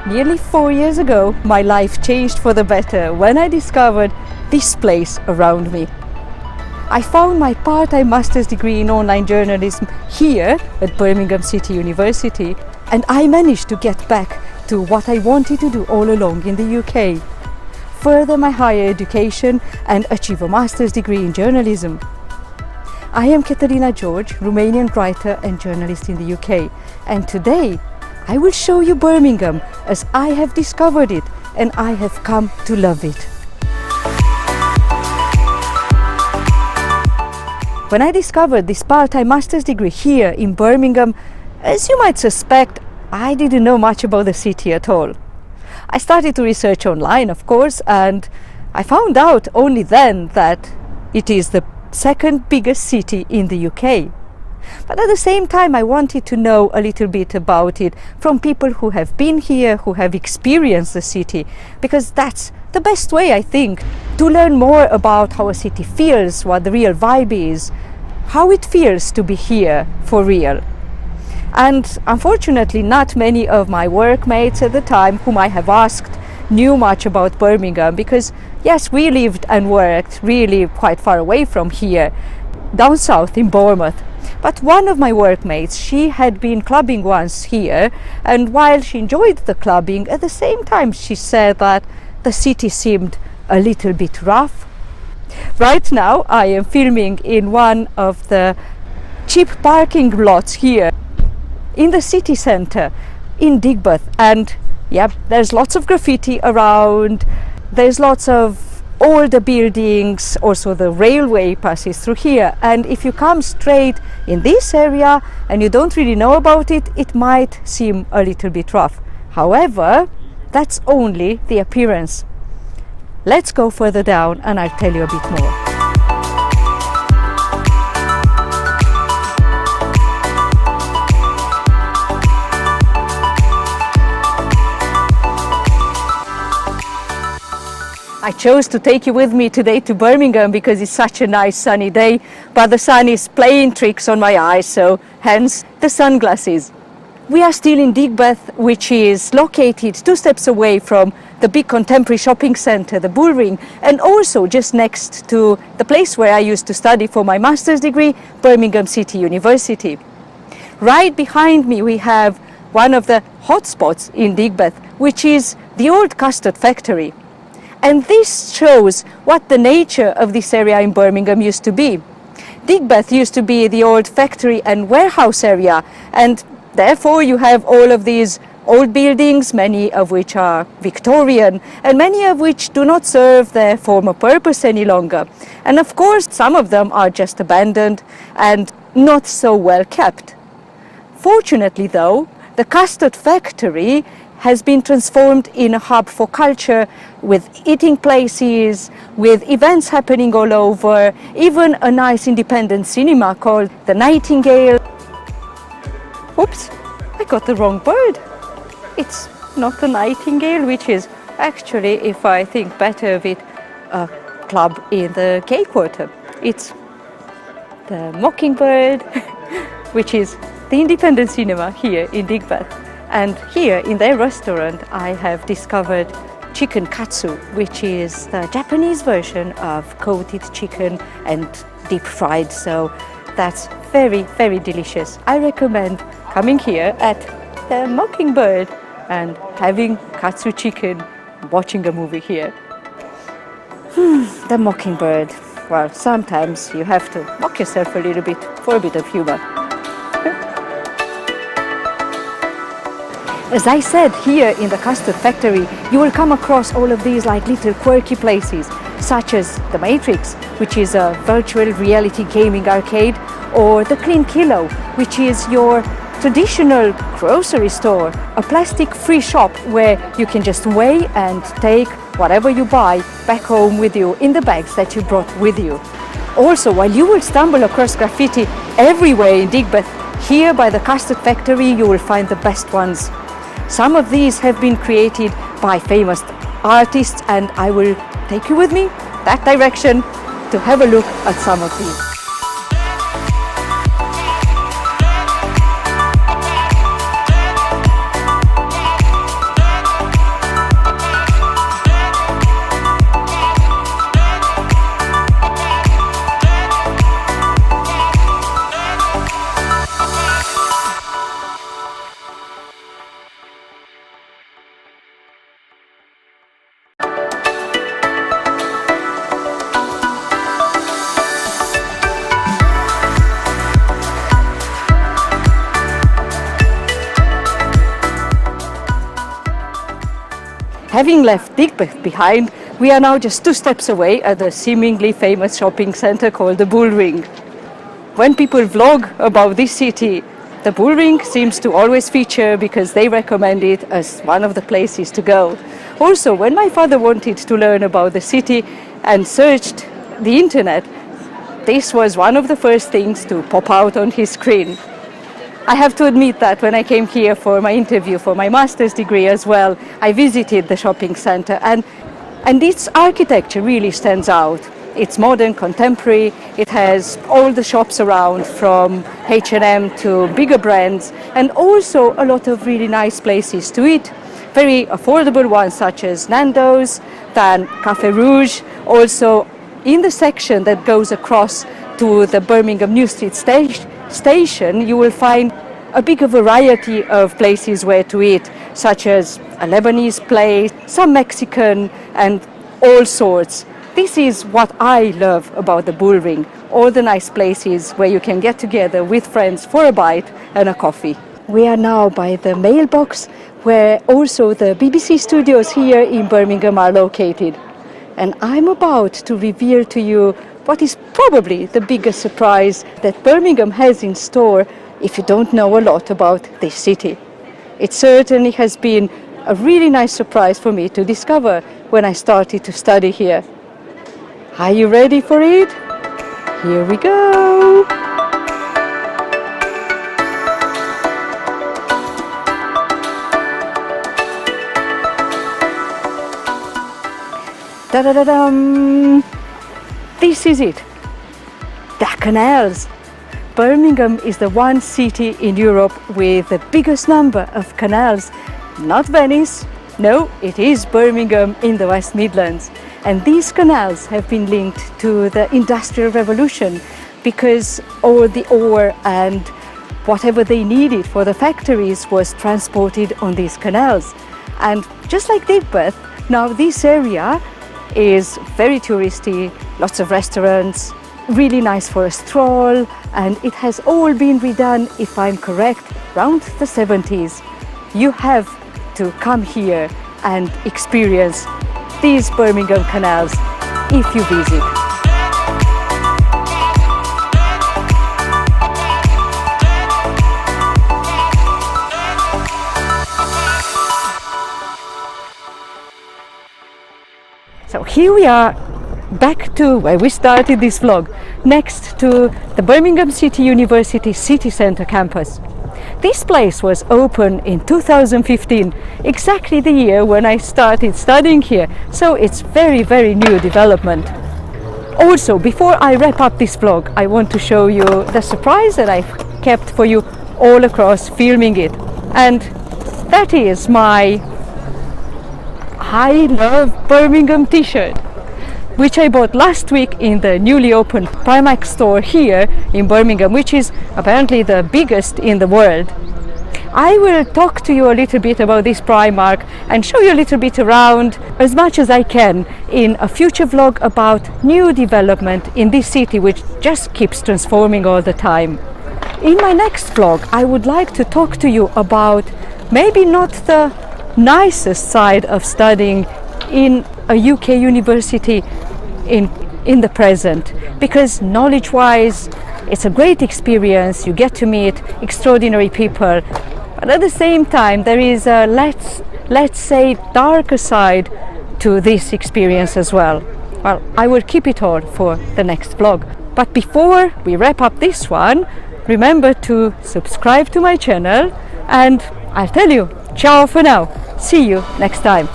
Nearly 4 years ago, my life changed for the better when I discovered this place around me. I found my part-time master's degree in online journalism here at Birmingham City University, and I managed to get back to what I wanted to do all along in the UK. Further my higher education and achieve a master's degree in journalism. I am Caterina George, Romanian writer and journalist in the UK, and today I will show you Birmingham as I have discovered it and I have come to love it. When I discovered this part-time master's degree here in Birmingham, as you might suspect, I didn't know much about the city at all. I started to research online, of course, and I found out only then that it is the second biggest city in the UK. But at the same time, I wanted to know a little bit about it from people who have been here, who have experienced the city, because that's the best way, I think, to learn more about how a city feels, what the real vibe is, how it feels to be here for real. And unfortunately, not many of my workmates at the time whom I have asked knew much about Birmingham, because yes, we lived and worked really quite far away from here, down south in Bournemouth. But one of my workmates, she had been clubbing once here, and while she enjoyed the clubbing, at the same time she said that the city seemed a little bit rough. Right now I am filming in one of the cheap parking lots here in the city centre in Digbeth, and yeah, there's lots of graffiti around, there's lots of older buildings, also the railway passes through here, and if you come straight in this area and you don't really know about it, it might seem a little bit rough. However, that's only the appearance. Let's go further down and I'll tell you a bit more. I chose to take you with me today to Birmingham because it's such a nice sunny day, but the sun is playing tricks on my eyes, so hence the sunglasses. We are still in Digbeth, which is located 2 steps away from the big contemporary shopping centre, the Bullring, and also just next to the place where I used to study for my master's degree, Birmingham City University. Right behind me we have one of the hotspots in Digbeth, which is the old Custard Factory. And this shows what the nature of this area in Birmingham used to be. Digbeth used to be the old factory and warehouse area, and therefore you have all of these old buildings, many of which are Victorian, and many of which do not serve their former purpose any longer. And of course, some of them are just abandoned and not so well kept. Fortunately though, the Custard Factory has been transformed in a hub for culture, with eating places, with events happening all over, even a nice independent cinema called the Nightingale. Oops, I got the wrong bird. It's not the Nightingale, which is actually, if I think better of it, a club in the Gay Quarter. It's the Mockingbird, which is the independent cinema here in Digbeth. And here in their restaurant I have discovered chicken katsu, which is the Japanese version of coated chicken and deep fried, so that's very, very delicious. I recommend coming here at the Mockingbird and having katsu chicken, watching a movie here. The Mockingbird. Well, sometimes you have to mock yourself a little bit for a bit of humor. As I said, here in the Custard Factory, you will come across all of these like little quirky places, such as the Matrix, which is a virtual reality gaming arcade, or the Clean Kilo, which is your traditional grocery store, a plastic-free shop where you can just weigh and take whatever you buy back home with you in the bags that you brought with you. Also, while you will stumble across graffiti everywhere in Digbeth, here by the Custard Factory you will find the best ones. Some of these have been created by famous artists, and I will take you with me that direction to have a look at some of these. having left Digbeth behind, we are now just 2 steps away at the seemingly famous shopping center called the Bullring. When people vlog about this city, the Bullring seems to always feature because they recommend it as one of the places to go. Also, when my father wanted to learn about the city and searched the internet, this was one of the first things to pop out on his screen. I have to admit that when I came here for my interview for my master's degree as well, I visited the shopping center, and its architecture really stands out. It's modern, contemporary, it has all the shops around from H&M to bigger brands, and also a lot of really nice places to eat. Very affordable ones such as Nando's, then Café Rouge. Also in the section that goes across to the Birmingham New Street station, you will find a bigger variety of places where to eat, such as a Lebanese place, some Mexican, and all sorts. This is what I love about the Bullring, all the nice places where you can get together with friends for a bite and a coffee. We are now by the mailbox, where also the BBC studios here in Birmingham are located. And I'm about to reveal to you what is probably the biggest surprise that Birmingham has in store if you don't know a lot about this city. It certainly has been a really nice surprise for me to discover when I started to study here. Are you ready for it? Here we go! Da-da-da-dum! This is it, the canals. Birmingham is the one city in Europe with the biggest number of canals. Not Venice, no, it is Birmingham in the West Midlands. And these canals have been linked to the Industrial Revolution because all the ore and whatever they needed for the factories was transported on these canals. And just like Digbeth, now this area is very touristy, lots of restaurants, really nice for a stroll, and it has all been redone, if I'm correct, around the 70s. You have to come here and experience these Birmingham canals if you visit. So here we are, back to where we started this vlog, next to the Birmingham City University City Centre campus. This place was opened in 2015, exactly the year when I started studying here, so it's very new development. Also, before I wrap up this vlog, I want to show you the surprise that I've kept for you all across filming it, and that is my I Love Birmingham t-shirt, which I bought last week in the newly opened Primark store here in Birmingham, which is apparently the biggest in the world. I will talk to you a little bit about this Primark and show you a little bit around as much as I can in a future vlog about new development in this city, which just keeps transforming all the time. In my next vlog, I would like to talk to you about maybe not the nicest side of studying in a UK university in the present, because knowledge-wise it's a great experience, you get to meet extraordinary people, but at the same time there is a let's say darker side to this experience as well. Well, I will keep it all for the next vlog, but before we wrap up this one, remember to subscribe to my channel, and I'll tell you, ciao for now, see you next time.